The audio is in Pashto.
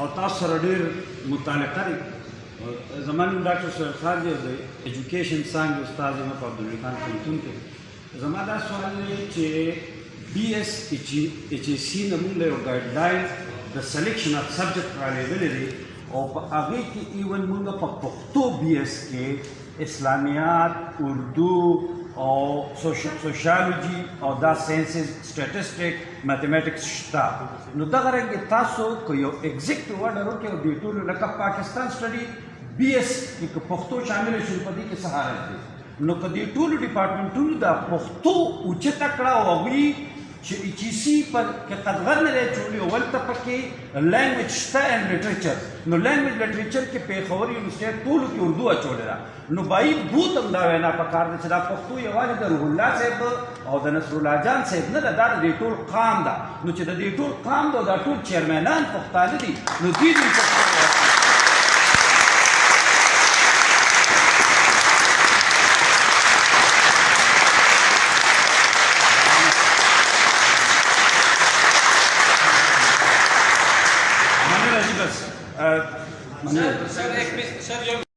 او تاسو سره ډېر متعلقه دی. زما نوم ډاکټر سهیل خبرې دی، د ایجوکیشن څانګې استاد یم په عبدالوي خان پوهنتون کې. زما دا سوال دی چې بي ایس ایچ ای سي نه موږ له یو ګایډلاین د سلیکشن اف سبجیکټ رالیږلی دی او په هغې کې ایون موږ په پښتو بي ایس کې اسلامیات، اردو او سوشیالوجي او دا ساینسز، سټیټسټیک، میتھمیټکس شته. نو دغه رنګې تاسو که یو ایگزیکټیو آرډر وکړئ او دې ټولو لکه پاکستان سټډي بي ایس کې که پښتو شامله شي په دې کې څه حالت دی؟ نو که دې ټولو ډپارټمنټونو د پښتو اوچته کړه او هغوی چې ایچ ای سی کې قدغن نه دی اچولی او ولته پکې لینګویج شته اینډ لټریچر. نو لینګویج لټریچر کې پېښور یونیورسټۍ ټولو کې اردو اچولې ده. نو باید بوت هم دا وینا پکار ده چې دا پښتو یوازې د روح الله صاحب او د نصر الله جان صاحب نه ده، دا د دې ټول قام ده. نو چې د دې ټول قام ده او دا ټول چیرمنان پښتانه دي، نو دوی دې